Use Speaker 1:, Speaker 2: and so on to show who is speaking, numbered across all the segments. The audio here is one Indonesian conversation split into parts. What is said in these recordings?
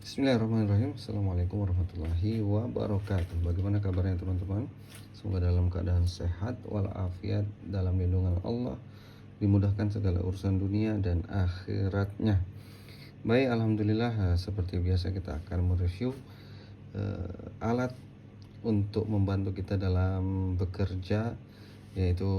Speaker 1: Bismillahirrahmanirrahim. Assalamualaikum warahmatullahi wabarakatuh. Bagaimana kabarnya teman-teman? Semoga dalam keadaan sehat walafiat, dalam lindungan Allah, dimudahkan segala urusan dunia dan akhiratnya. Baik, alhamdulillah, seperti biasa kita akan mereview alat untuk membantu kita dalam bekerja, yaitu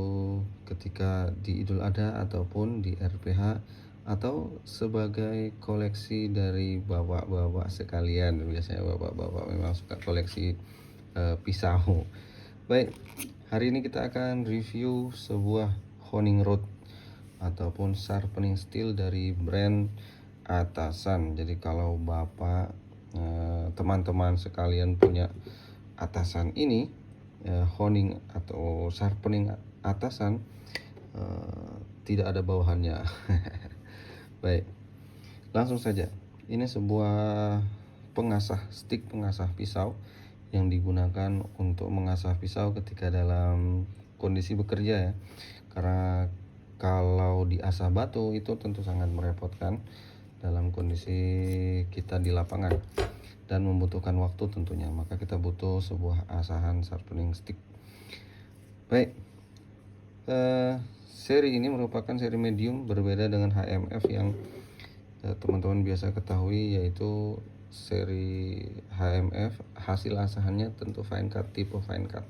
Speaker 1: ketika di Idul Adha ataupun di RPH, atau sebagai koleksi dari bapak-bapak sekalian. Biasanya bapak-bapak memang suka koleksi pisau. Baik, hari ini kita akan review sebuah honing rod ataupun sharpening steel dari brand Atasan. Jadi kalau bapak teman-teman sekalian punya Atasan ini, honing atau sharpening Atasan, tidak ada bawahannya. Baik, langsung saja. Ini sebuah stick pengasah pisau yang digunakan untuk mengasah pisau ketika dalam kondisi bekerja ya. Karena kalau diasah batu itu tentu sangat merepotkan dalam kondisi kita di lapangan dan membutuhkan waktu tentunya. Maka kita butuh sebuah asahan sharpening stick. Baik, seri ini merupakan seri medium, berbeda dengan HMF yang teman-teman biasa ketahui, yaitu seri HMF hasil asahannya tentu fine cut, tipe fine cut.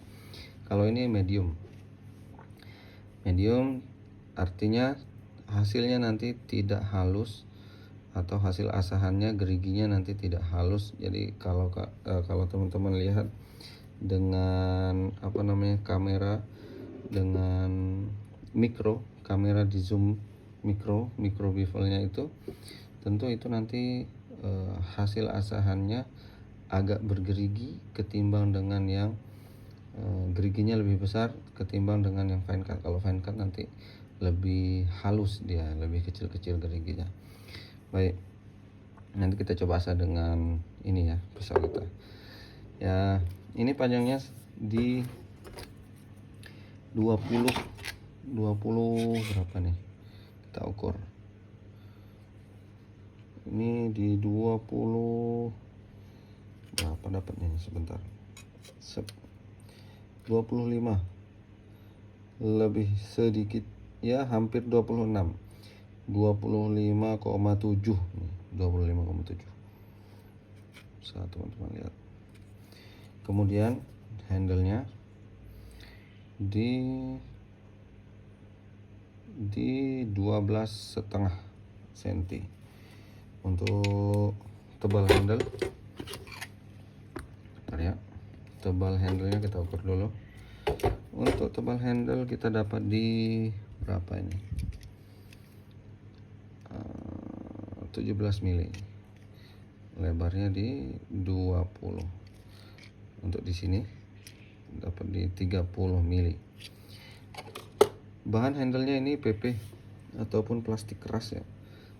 Speaker 1: Kalau ini medium artinya hasilnya nanti tidak halus, atau hasil asahannya geriginya nanti tidak halus. Jadi kalau teman-teman lihat dengan kamera dengan kamera di zoom micro bevelnya itu, tentu itu nanti hasil asahannya agak bergerigi ketimbang dengan yang geriginya lebih besar ketimbang dengan yang fine cut. Kalau fine cut nanti lebih halus, dia lebih kecil-kecil geriginya. Baik, nanti kita coba asah dengan ini ya, pisau kita ya. Ini panjangnya di 20 berapa nih, kita ukur. Ini di 20 berapa dapatnya, sebentar, 25 lebih sedikit ya, hampir 26, 25,7 nih, 25,7. Bisa teman-teman lihat. Kemudian handle-nya di 12,5 cm. Untuk tebal handle, bentar ya, tebal handle-nya kita ukur dulu. Untuk tebal handle kita dapat di berapa ini, 17 mili, lebarnya di 20. Untuk di sini dapat di 30 mili. Bahan handle-nya ini PP ataupun plastik keras ya.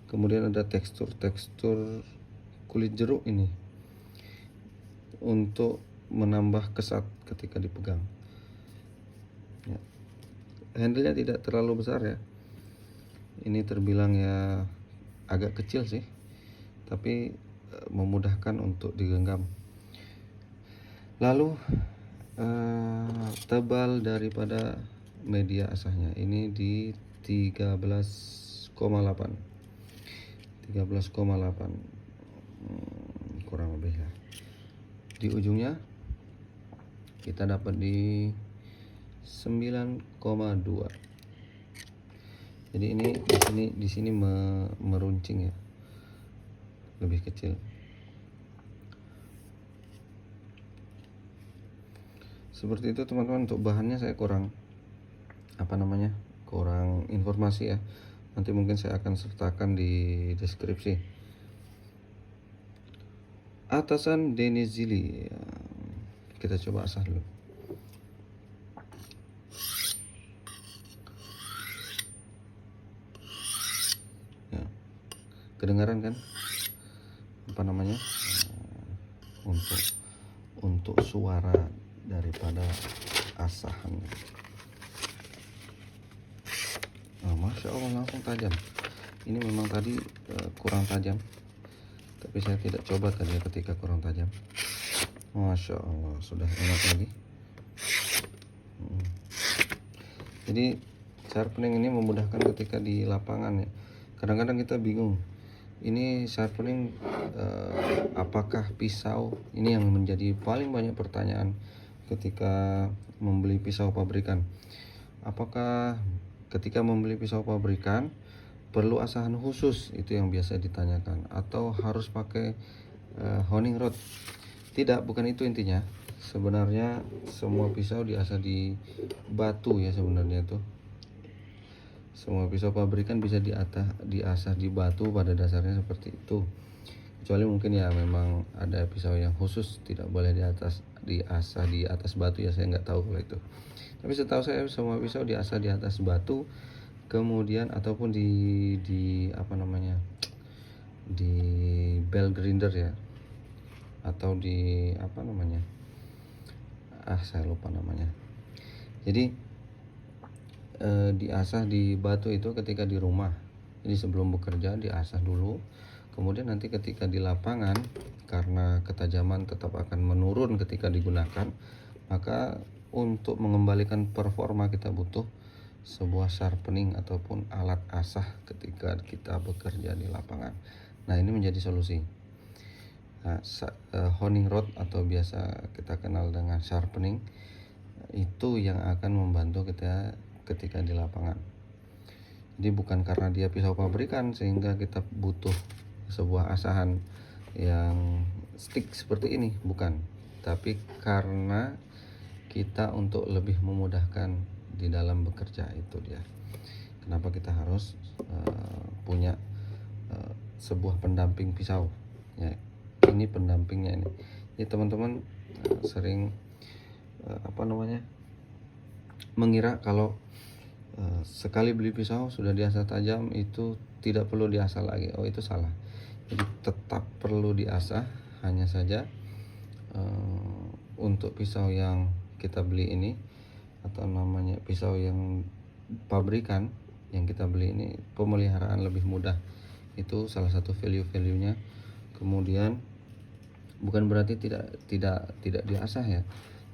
Speaker 1: Kemudian ada tekstur kulit jeruk ini untuk menambah kesat ketika dipegang ya. Handle-nya tidak terlalu besar ya, ini terbilang ya agak kecil sih, tapi memudahkan untuk digenggam. Lalu tebal daripada media asahnya ini di 13,8 kurang lebih ya. Di ujungnya kita dapat di 9,2. Jadi ini di sini meruncing ya, lebih kecil. Seperti itu teman-teman. Untuk bahannya saya kurang informasi ya. Nanti mungkin saya akan sertakan di deskripsi. Atasan Denizli ya. Kita coba asah dulu. Ya, kedengaran kan untuk suara daripada asahan. Masya Allah, langsung tajam. Ini memang tadi kurang tajam, tapi saya tidak coba tadi ya ketika kurang tajam. Masya Allah, sudah enak lagi. Jadi sharpening ini memudahkan ketika di lapangan ya. Kadang-kadang kita bingung, ini sharpening apakah pisau? Ini yang menjadi paling banyak pertanyaan ketika membeli pisau pabrikan. Apakah ketika membeli pisau pabrikan perlu asahan khusus? Itu yang biasa ditanyakan. Atau harus pakai honing rod? Tidak, bukan itu intinya. Sebenarnya semua pisau diasah di batu ya sebenarnya tuh. Semua pisau pabrikan bisa diasah di batu pada dasarnya seperti itu. Kecuali mungkin ya memang ada pisau yang khusus tidak boleh diasah di atas batu ya, saya nggak tahu kalau itu. Tapi setahu saya semua pisau diasah di atas batu, kemudian ataupun di apa namanya, di bell grinder ya, atau di apa namanya, saya lupa namanya. Jadi diasah di batu itu ketika di rumah. Jadi sebelum bekerja diasah dulu, kemudian nanti ketika di lapangan karena ketajaman tetap akan menurun ketika digunakan, maka untuk mengembalikan performa kita butuh sebuah sharpening ataupun alat asah ketika kita bekerja di lapangan. Nah, ini menjadi solusi. Nah, honing rod atau biasa kita kenal dengan sharpening itu yang akan membantu kita ketika di lapangan. Jadi bukan karena dia pisau pabrikan sehingga kita butuh sebuah asahan yang stick seperti ini, bukan. Tapi karena kita untuk lebih memudahkan di dalam bekerja, itu dia. Kenapa kita harus punya sebuah pendamping pisau ya. Ini pendampingnya ini. Jadi teman-teman sering mengira kalau sekali beli pisau sudah diasah tajam itu tidak perlu diasah lagi. Oh, itu salah. Jadi tetap perlu diasah, hanya saja untuk pisau yang kita beli ini atau namanya pisau yang pabrikan yang kita beli ini, pemeliharaan lebih mudah. Itu salah satu value-nya. Kemudian bukan berarti tidak diasah ya,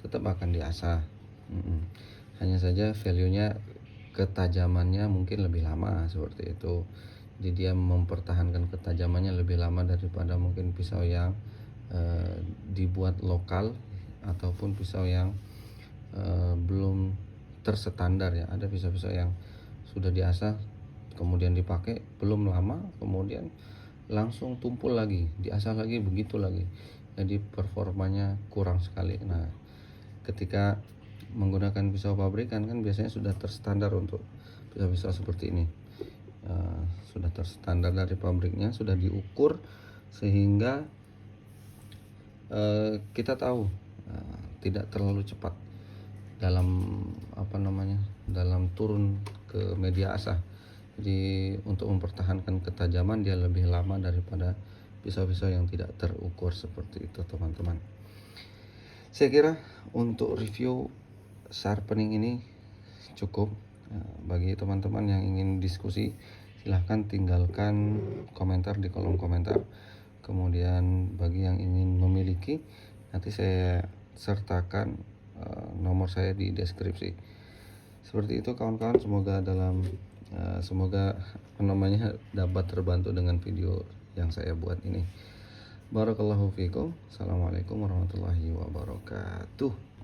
Speaker 1: tetap akan diasah. Hanya saja value-nya, ketajamannya mungkin lebih lama seperti itu. Jadi dia mempertahankan ketajamannya lebih lama daripada mungkin pisau yang dibuat lokal ataupun pisau yang belum terstandar ya. Ada pisau-pisau yang sudah diasah kemudian dipakai belum lama kemudian langsung tumpul lagi, diasah lagi, begitu lagi. Jadi performanya kurang sekali. Nah, ketika menggunakan pisau pabrikan kan biasanya sudah terstandar untuk pisau-pisau seperti ini. Sudah terstandar dari pabriknya, sudah diukur sehingga kita tahu tidak terlalu cepat dalam dalam turun ke media asah. Jadi untuk mempertahankan ketajaman dia lebih lama daripada pisau-pisau yang tidak terukur seperti itu, teman-teman. Saya kira untuk review sharpening ini cukup. Bagi teman-teman yang ingin diskusi, silahkan tinggalkan komentar di kolom komentar. Kemudian bagi yang ingin memiliki, nanti saya sertakan nomor saya di deskripsi. Seperti itu kawan-kawan, semoga dapat terbantu dengan video yang saya buat ini. Barakallahu fikum. Assalamualaikum warahmatullahi wabarakatuh.